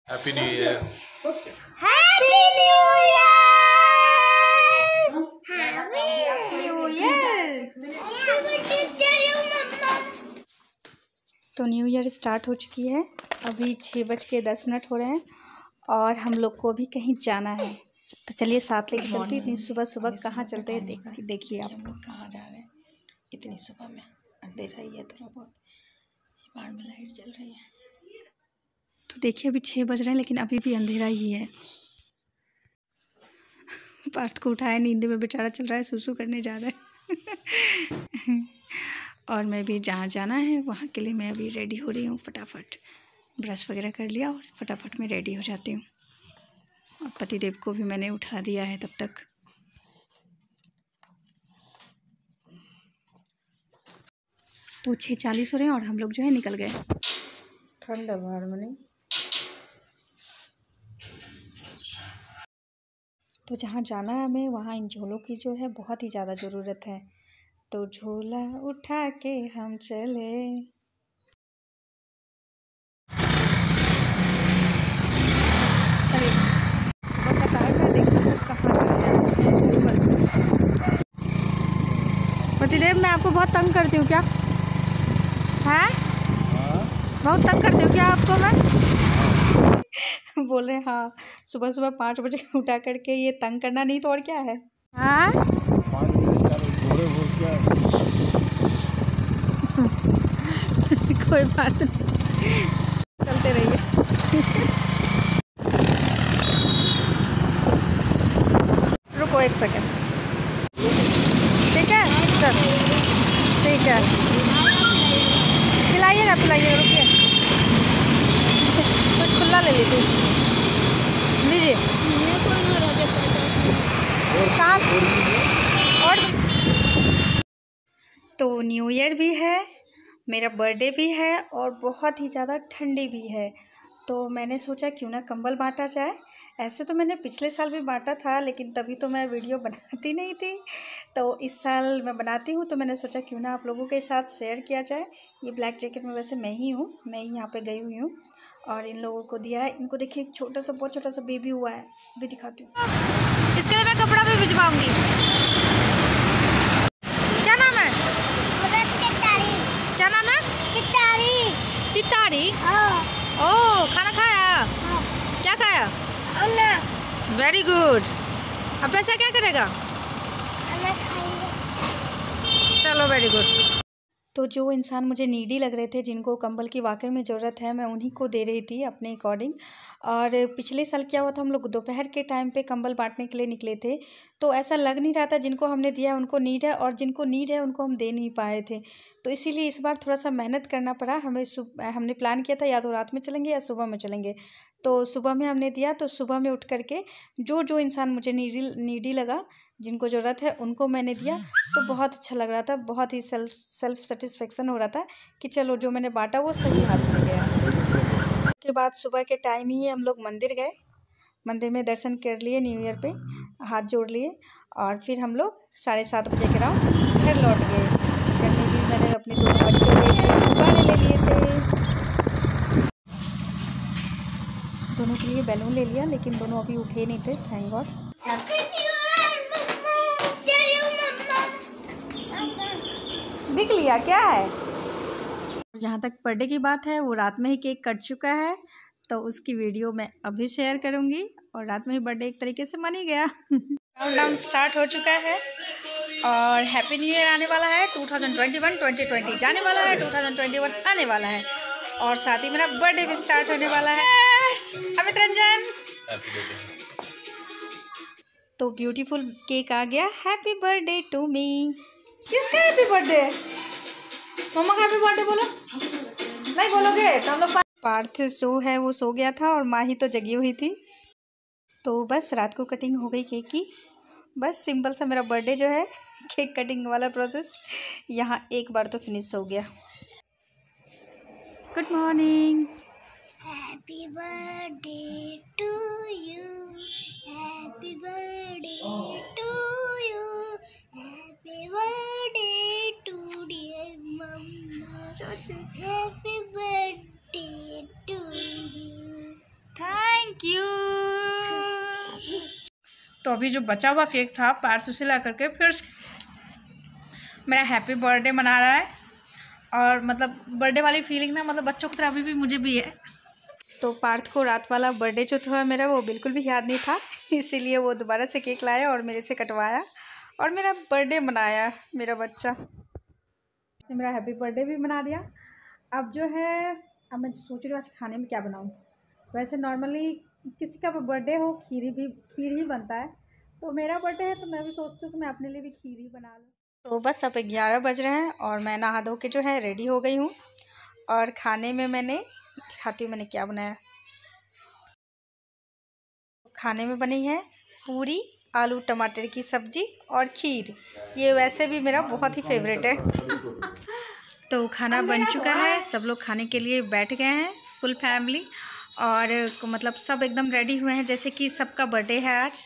Happy new year. Happy new year. तो new year start हो चुकी है। अभी 6:10 हो रहे हैं और हम लोग को भी कहीं जाना है। तो चलिए साथ लेके चलते हैं। इतनी सुबह सुबह कहाँ चलते हैं देखिए आप लोग कहाँ जा रहे हैं। इतनी सुबह में अंधेरा ही है थोड़ा बहुत, बाहर में लाइट जल रही है। तो देखिए अभी 6 बज रहे हैं लेकिन अभी भी अंधेरा ही है। पार्थ को उठाया, नींद में बेचारा चल रहा है, सुसु करने जा रहा है। और मैं भी जहाँ जाना है वहाँ के लिए मैं अभी रेडी हो रही हूँ। फटाफट ब्रश वगैरह कर लिया और फटाफट मैं रेडी हो जाती हूँ। और पतिदेव को भी मैंने उठा दिया है तब तक। तो 6:40 हो रहे हैं और हम लोग जो है निकल गए। ठंड है बाहर में नहीं। तो जहाँ जाना है हमें वहाँ इन झोलों की जो है बहुत ही ज़्यादा ज़रूरत है। तो झोला उठा के हम चले। सुबह का टाइम है, देखिए कहाँ जा रहे हैं सुबह। पतिदेव मैं आपको बहुत तंग करती हूँ क्या? हैं? बहुत तंग करती हूँ क्या आपको मैं? बोल रहे हाँ, सुबह सुबह 5 बजे उठा करके ये तंग करना नहीं तो और क्या है। हाँ कोई बात नहीं, चलते रहिए। रुको 1 सेकंड। ठीक है चल, ठीक है पिलाइएगा रुकिए। कुछ खुला ले लीजिए। लीजिए कहाँ और। तो न्यू ईयर भी है, मेरा बर्थडे भी है और बहुत ही ज़्यादा ठंडी भी है। तो मैंने सोचा क्यों ना कंबल बांटा जाए। ऐसे तो मैंने पिछले साल भी बांटा था लेकिन तभी तो मैं वीडियो बनाती नहीं थी। तो इस साल मैं बनाती हूँ तो मैंने सोचा क्यों ना आप लोगों के साथ शेयर किया जाए। ये ब्लैक जैकेट में वैसे मैं ही हूँ, मैं ही यहाँ पे गई हुई हूँ और इन लोगों को दिया है। इनको देखिए एक छोटा सा बहुत छोटा सा बेबी हुआ है, भी दिखाती हूँ। इसके लिए मैं कपड़ा भी भिजवाऊँगी। क्या नाम है? क्या नाम है? तितारी। ओह खाना खाया? क्या खाया? Very good. अब पैसा क्या करेगा? चलो वेरी गुड। तो जो इंसान मुझे नीडी लग रहे थे, जिनको कंबल की वाकई में ज़रूरत है, मैं उन्हीं को दे रही थी अपने अकॉर्डिंग। और पिछले साल क्या हुआ था, हम लोग दोपहर के टाइम पे कंबल बांटने के लिए निकले थे तो ऐसा लग नहीं रहा था जिनको हमने दिया उनको नीड है और जिनको नीड है उनको हम दे नहीं पाए थे। तो इसीलिए इस बार थोड़ा सा मेहनत करना पड़ा हमें। हमने प्लान किया था या तो रात में चलेंगे या सुबह में चलेंगे। तो सुबह में हमने दिया, तो सुबह में उठ करके जो इंसान मुझे नीडी लगा, जिनको ज़रूरत है उनको मैंने दिया। तो बहुत अच्छा लग रहा था, बहुत ही सेल्फ सेटिस्फेक्शन हो रहा था कि चलो जो मैंने बांटा वो सही हाथ में गया। उसके बाद सुबह के टाइम ही हम लोग मंदिर गए, मंदिर में दर्शन कर लिए, न्यू ईयर पे हाथ जोड़ लिए और फिर हम लोग 7:30 बजे के राउंड घर लौट गए। घर में भी मैंने अपने 2 बच्चों के गुब्बारे ले लिए थे, दोनों के लिए बैलून ले लिया लेकिन दोनों अभी उठे नहीं थे, थैंक गॉड। देख लिया क्या है। जहाँ तक बर्थडे की बात है वो रात में ही केक कट चुका है तो उसकी वीडियो मैं अभी शेयर करूँगी और रात में ही बर्थडे एक तरीके से मन ही गया। काउंटडाउन स्टार्ट हो चुका है और हैप्पी न्यू ईयर आने वाला है। 2021 जाने वाला है, 2021 आने वाला है और साथ ही मेरा बर्थडे भी स्टार्ट होने वाला है। अमित रंजन तो ब्यूटीफुल केक आ गया। Happy birthday to me. किसका हैप्पी बर्थडे? मम्मा का हैप्पी बर्थडे बोलो। नहीं बोलोगे तो हम लोग। पार्थ जो है वो सो गया था और माँ ही तो जगी हुई थी। तो बस रात को कटिंग हो गई केक की। बस सिंपल सा मेरा बर्थडे जो है केक कटिंग वाला प्रोसेस यहाँ एक बार तो फिनिश हो गया। Good morning. Happy birthday to you, happy birthday to you, happy birthday to dear मम्मा, happy birthday to you. You. तो अभी जो बचा हुआ केक था पार्थ उसे ला करके फिर से मेरा हैप्पी बर्थडे मना रहा है। और मतलब बर्थडे वाली फीलिंग ना मतलब बच्चों की तरह अभी भी मुझे भी है। तो पार्थ को रात वाला बर्थडे जो था मेरा वो बिल्कुल भी याद नहीं था, इसीलिए वो दोबारा से केक लाया और मेरे से कटवाया और मेरा बर्थडे मनाया मेरा बच्चा। मेरा हैप्पी बर्थडे भी मना दिया। अब जो है अब मैं सोच रही हूँ आज खाने में क्या बनाऊँ। वैसे नॉर्मली किसी का बर्थडे हो खीर ही बनता है, तो मेरा बर्थडे है तो मैं भी सोचती हूँ कि मैं अपने लिए भी खीर ही बना लूँ। तो बस अब 11 बज रहे हैं और मैं नहा धो के जो है रेडी हो गई हूँ। और खाने में मैंने दिखाती हूँ मैंने क्या बनाया। खाने में बनी है पूरी, आलू टमाटर की सब्ज़ी और खीर। ये वैसे भी मेरा बहुत ही फेवरेट है। तो खाना बन चुका है, सब लोग खाने के लिए बैठ गए हैं फुल फैमिली। और मतलब सब एकदम रेडी हुए हैं जैसे कि सबका बर्थडे है आज,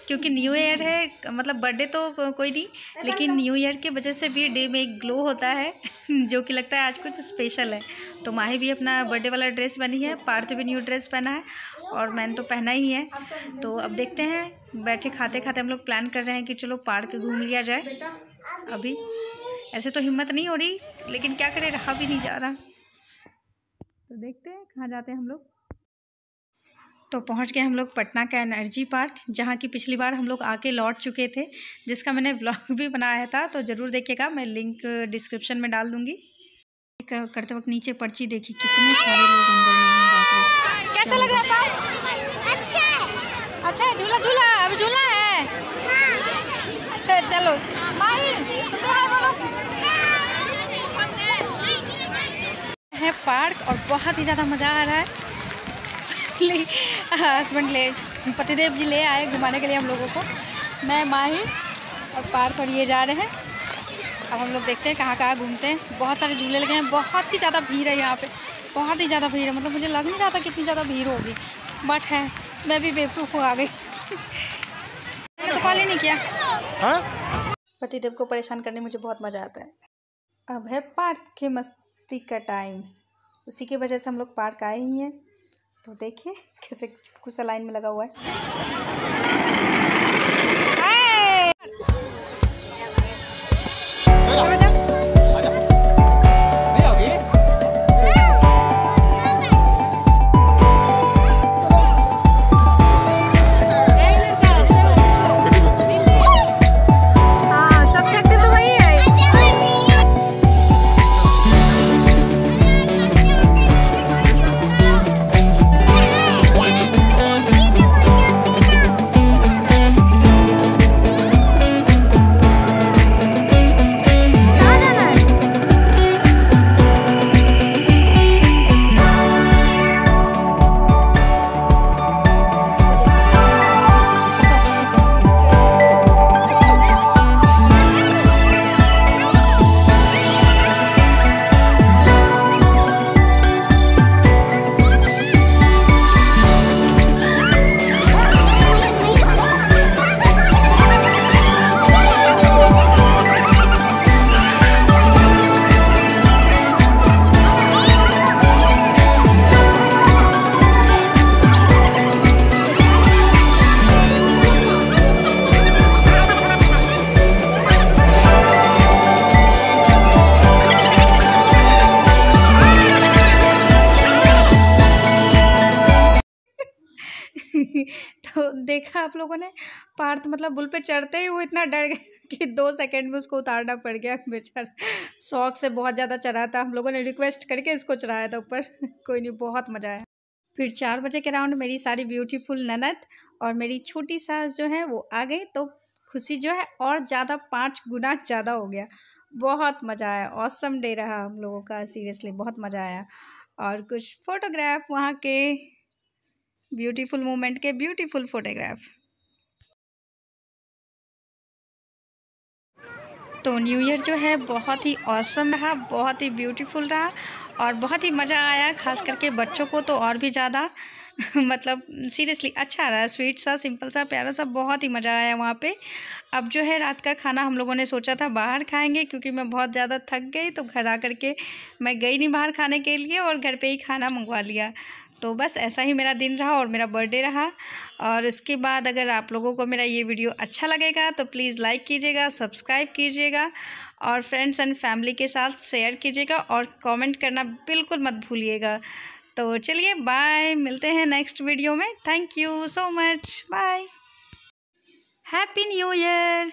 क्योंकि न्यू ईयर है। मतलब बर्थडे तो कोई नहीं, लेकिन न्यू ईयर की वजह से भी डे में एक ग्लो होता है जो कि लगता है आज कुछ स्पेशल है। तो माही भी अपना बर्थडे वाला ड्रेस बनी है, पार्थ भी न्यू ड्रेस पहना है और मैंने तो पहना ही है। तो अब देखते हैं, बैठे खाते खाते हम लोग प्लान कर रहे हैं कि चलो पार्क घूम लिया जाए। अभी ऐसे तो हिम्मत नहीं हो रही, लेकिन क्या करें, रहा भी नहीं जा रहा। तो देखते हैं कहाँ जाते हैं हम लोग। तो पहुंच गए हम लोग पटना का एनर्जी पार्क, जहां की पिछली बार हम लोग आके लौट चुके थे, जिसका मैंने व्लॉग भी बनाया था। तो ज़रूर देखिएगा, मैं लिंक डिस्क्रिप्शन में डाल दूंगी। करते वक्त नीचे पर्ची देखी, कितने सारे लोग अंदर में। कैसा लग रहा है पार्क? अच्छा है। अच्छा है, झूला झूला अभी झूला है। हाँ। चलो माही है पार्क और बहुत ही ज़्यादा मज़ा आ रहा है। हस्बैंड पतिदेव जी ले आए घुमाने के लिए हम लोगों को। मैं माही और पार्क और ये जा रहे हैं। अब हम लोग देखते हैं कहाँ कहाँ घूमते हैं। बहुत सारे झूले लगे हैं, बहुत ही ज़्यादा भीड़ है यहाँ पे, बहुत ही ज़्यादा भीड़ है। मतलब मुझे लग नहीं रहा था कितनी ज़्यादा भीड़ होगी, बट है, मैं भी बेवकूफ़ आ गई। मैंने तो कॉल ही नहीं किया। पतिदेव को परेशान करने मुझे बहुत मज़ा आता है। अब है पार्क के मस्ती का टाइम, उसी की वजह से हम लोग पार्क आए ही हैं। तो देखिए कैसे कुछ लाइन में लगा हुआ है। तो देखा आप लोगों ने, पार्थ मतलब बुल पे चढ़ते ही वो इतना डर गया कि 2 सेकंड में उसको उतारना पड़ गया। बेचारा शौक से बहुत ज़्यादा चढ़ा था, हम लोगों ने रिक्वेस्ट करके इसको चढ़ाया था ऊपर। कोई नहीं, बहुत मज़ा आया। फिर 4 बजे के राउंड मेरी सारी ब्यूटीफुल ननद और मेरी छोटी सास जो है वो आ गई, तो खुशी जो है और ज़्यादा 5 गुना ज़्यादा हो गया। बहुत मज़ा आया, ऑसम डे रहा हम लोगों का, सीरियसली बहुत मज़ा आया। और कुछ फ़ोटोग्राफ, वहाँ के ब्यूटीफुल मोमेंट के ब्यूटीफुल फोटोग्राफ। तो न्यू ईयर जो है बहुत ही ऑसम रहा, बहुत ही ब्यूटीफुल रहा और बहुत ही मज़ा आया, खास करके बच्चों को तो और भी ज़्यादा। मतलब सीरियसली अच्छा रहा, स्वीट सा, सिंपल सा, प्यारा सा, बहुत ही मज़ा आया वहाँ पे। अब जो है रात का खाना हम लोगों ने सोचा था बाहर खाएंगे, क्योंकि मैं बहुत ज़्यादा थक गई, तो घर आ कर के मैं गई नहीं बाहर खाने के लिए और घर पे ही खाना मंगवा लिया। तो बस ऐसा ही मेरा दिन रहा और मेरा बर्थडे रहा। और उसके बाद अगर आप लोगों को मेरा ये वीडियो अच्छा लगेगा तो प्लीज़ लाइक कीजिएगा, सब्सक्राइब कीजिएगा और फ्रेंड्स एंड फैमिली के साथ शेयर कीजिएगा और कमेंट करना बिल्कुल मत भूलिएगा। तो चलिए बाय, मिलते हैं नेक्स्ट वीडियो में। Thank you so much, bye, happy new year.